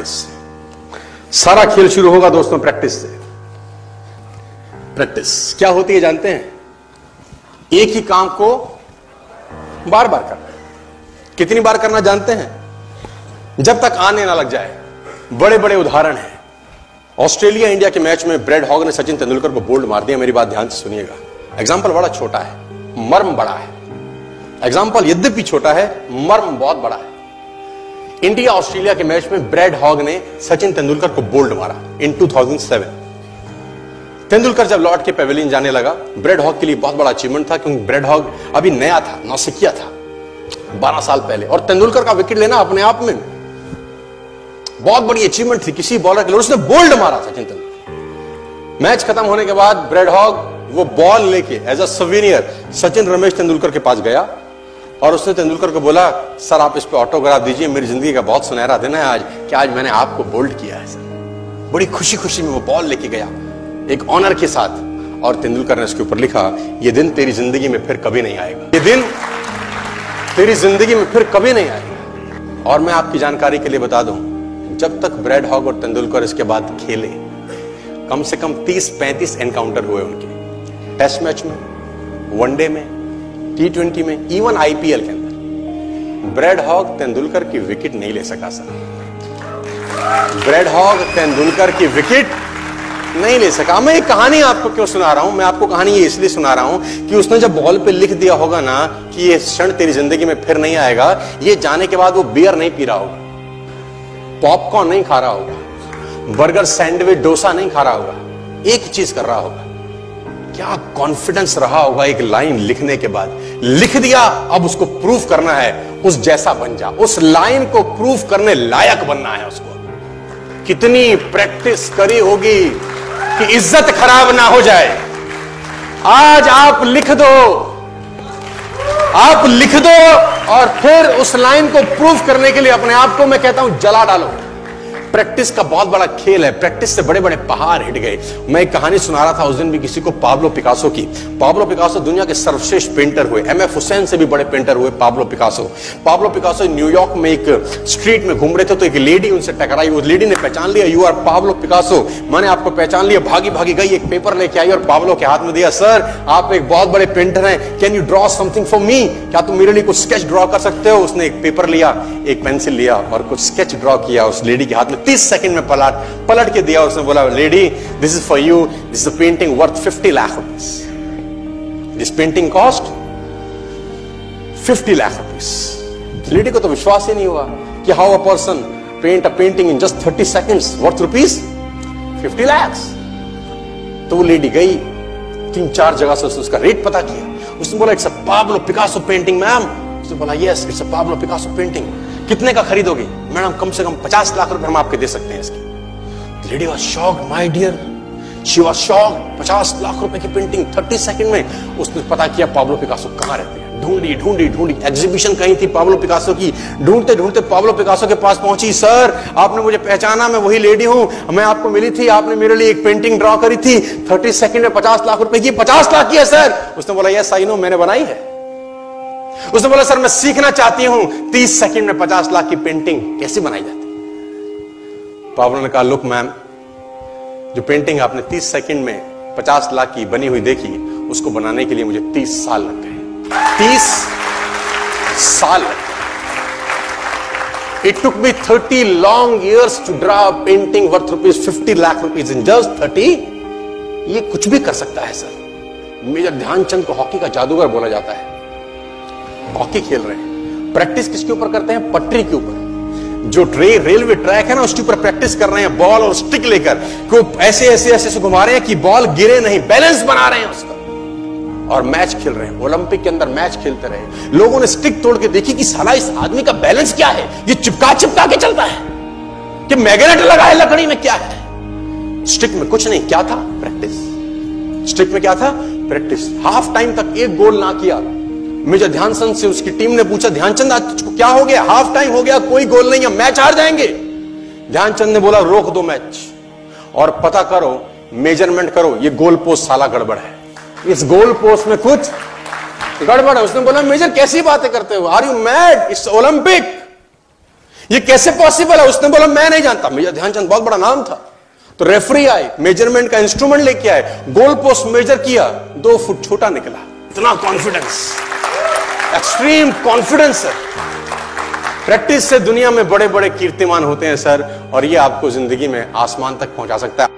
Practice. सारा खेल शुरू होगा दोस्तों प्रैक्टिस से। प्रैक्टिस क्या होती है जानते हैं? एक ही काम को बार बार करना। कितनी बार करना जानते हैं? जब तक आने ना लग जाए। बड़े बड़े उदाहरण हैं। ऑस्ट्रेलिया इंडिया के मैच में ब्रैड हॉग ने सचिन तेंदुलकर को बोल्ड मार दिया। मेरी बात ध्यान से सुनिएगा। एग्जाम्पल बड़ा छोटा है, मर्म बड़ा है। एग्जाम्पल यद्यपि छोटा है, मर्म बहुत बड़ा है। इंडिया ऑस्ट्रेलिया के मैच में ब्रैड हॉग ने सचिन तेंदुलकर को बोल्ड मारा इन 2007। तेंदुलकर जब लौट के पेविलियन जाने लगा, ब्रैड हॉग के लिए बहुत बड़ा अचीवमेंट था, क्योंकि ब्रैड हॉग अभी नया था, नौसिखिया था 12 साल पहले, और तेंदुलकर का विकेट लेना अपने आप में बहुत बड़ी अचीवमेंट थी किसी बॉलर के लिए। उसने बोल्ड मारा सचिन तेंदुलकर। मैच खत्म होने के बाद ब्रैड हॉग वो बॉल लेके as a souvenir Sachin Ramesh Tendulkar के पास गया और उसने तेंदुलकर को बोला, सर आप इस पे ऑटोग्राफ दीजिए, मेरी जिंदगी का बहुत सुनहरा दिन है आज कि आज मैंने आपको बोल्ड किया है सर। बड़ी खुशी खुशी में वो बॉल लेके गया एक ऑनर के साथ, और तेंदुलकर ने उसके ऊपर लिखा, ये दिन तेरी जिंदगी में फिर कभी नहीं आएगा, ये दिन तेरी जिंदगी में फिर कभी नहीं आएगा। और मैं आपकी जानकारी के लिए बता दूं, जब तक ब्रैड हॉग और तेंदुलकर इसके बाद खेले, कम से कम 30-35 एनकाउंटर हुए उनके, टेस्ट मैच में, वनडे में, T20 में, इवन IPL के अंदर। ब्रैड हॉग तेंदुलकर की विकेट नहीं ले सका सर। ब्रैड हॉग तेंदुलकर की विकेट नहीं ले सका। मैं ये कहानी आपको क्यों सुना रहा हूं? मैं आपको कहानी ये इसलिए सुना रहा हूं कि उसने जब बॉल पे लिख दिया होगा ना कि ये क्षण तेरी जिंदगी में फिर नहीं आएगा, ये जाने के बाद वो बियर नहीं पी रहा होगा, पॉपकॉर्न नहीं खा रहा होगा, बर्गर, सैंडविच, डोसा नहीं खा रहा होगा, एक चीज कर रहा होगा। क्या कॉन्फिडेंस रहा होगा एक लाइन लिखने के बाद। लिख दिया, अब उसको प्रूफ करना है, उस जैसा बन जा, उस लाइन को प्रूफ करने लायक बनना है उसको। कितनी प्रैक्टिस करी होगी कि इज्जत खराब ना हो जाए। आज आप लिख दो, आप लिख दो, और फिर उस लाइन को प्रूफ करने के लिए अपने आप को मैं कहता हूं जला डालो। प्रैक्टिस का बहुत बड़ा खेल है। प्रैक्टिस से बड़े बड़े पहाड़ हिट गए। मैं एक कहानी सुना रहा था उस दिन भी किसी को, पाब्लो पिकासो की। पाब्लो पिकासो दुनिया के सर्वश्रेष्ठ पेंटर हुए, MF हुसैन से भी बड़े पेंटर हुए Pablo Picasso. Pablo Picasso New York में एक स्ट्रीट में घूम रहे थे तो एक लेडी उनसे टकराई। उस लेडी ने पहचान लिया, यू आर पाब्लो पिकासो, मैंने आपको पहचान लिया। भागी भागी गई, एक पेपर लेके आई और पाब्लो के हाथ में दिया, सर आप एक बहुत बड़े पेंटर हैं, can you draw something for me? क्या तुम मेरे लिए कुछ स्केच ड्रॉ कर सकते हो? उसने एक पेपर लिया, एक पेंसिल लिया और कुछ स्केच ड्रॉ किया उस लेडी के हाथ में। 30 सेकंड में पलट के दिया। उसने बोला, lady this is for you, this is a painting worth 50 lakh rupees. This painting cost 50 lakh rupees. Lady को तो विश्वास ही नहीं हुआ कि how a person paint a painting in just 30 seconds worth rupees 50 lakh. तो वो लेडी गई, 3-4 जगह से उसका रेट पता किया। उसने बोला, it's a Pablo Picasso painting ma'am. उसने बोला, yes it's a Pablo Picasso painting. कितने का खरीदोगे? मैडम कम से कम 50 लाख रुपए हम आपके दे सकते हैं इसकी। Lady was shocked, my dear, she was shocked. 50 lakh रुपए की पेंटिंग 30 सेकंड में। उसने पता किया पाब्लो पिकासो कहां रहते हैं। ढूंढी ढूंढी ढूंढी, एग्जीबिशन कहीं थी पाब्लो पिकासो की। ढूंढते ढूंढते पाब्लो पिकासो के पास पहुंची। सर आपने मुझे पहचाना, मैं वही लेडी हूं, मैं आपको मिली थी, आपने मेरे लिए एक पेंटिंग ड्रॉ करी थी 30 सेकंड में 50 लाख रुपए की। 50 लाख की है सर? उसने बोला, यस आई नो, मैंने बनाई है। उसने बोला, सर मैं सीखना चाहती हूं 30 सेकंड में 50 लाख की पेंटिंग कैसे बनाई जाती। पाब्लो ने कहा, लुक मैम, जो पेंटिंग आपने 30 सेकंड में 50 लाख की बनी हुई देखी, उसको बनाने के लिए मुझे 30 साल लग गए। 30 साल। It took me 30 long years to draw a painting worth rupees 50 lakh rupees in just 30। ये कुछ भी कर सकता है सर। मेजर ध्यानचंद को हॉकी का जादूगर बोला जाता है। हॉकी खेल रहे हैं, प्रैक्टिस किसके ऊपर करते हैं? पटरी के ऊपर। जो रेलवे ट्रैक है ना, उसके ऊपर प्रैक्टिस कर रहे हैं, बॉल और स्टिक लेकर को ऐसे ऐसे ऐसे से घुमा रहे हैं कि बॉल गिरे नहीं, बैलेंस बना रहे हैं उसका, और मैच खेल रहे हैं। ओलंपिक के अंदर मैच खेलते रहे। लोगों ने स्टिक तोड़ के देखी कि साला इस आदमी का बैलेंस क्या है, ये चिपका चिपका के चलता है कि मैग्नेट लगा है लकड़ी में, क्या है? स्टिक में कुछ नहीं, क्या था? प्रैक्टिस। स्टिक में क्या था? प्रैक्टिस। हाफ टाइम तक एक गोल ना किया। मेजर ध्यानचंद से उसकी टीम ने पूछा, ध्यानचंद आज तुझको क्या हो गया? हाफ टाइम हो गया, कोई गोल नहीं है, मैच हार जाएंगे। ध्यानचंद ने बोला, रोक दो मैच और पता करो, मेजरमेंट करो, ये गोल पोस्ट साला गड़बड़ है, इस गोल पोस्ट में कुछ गड़बड़ है। उसने बोला, मेजर कैसी बातें करते हो? Are you mad? It's Olympic, ये कैसे पॉसिबल है? उसने बोला मैं नहीं जानता। मेजर ध्यानचंद बहुत बड़ा नाम था। तो रेफरी आए, मेजरमेंट का इंस्ट्रूमेंट लेके आए, गोल पोस्ट मेजर किया, 2 फुट छोटा निकला। इतना कॉन्फिडेंस, एक्सट्रीम कॉन्फिडेंस है। प्रैक्टिस से दुनिया में बड़े बड़े कीर्तिमान होते हैं सर, और ये आपको जिंदगी में आसमान तक पहुंचा सकता है।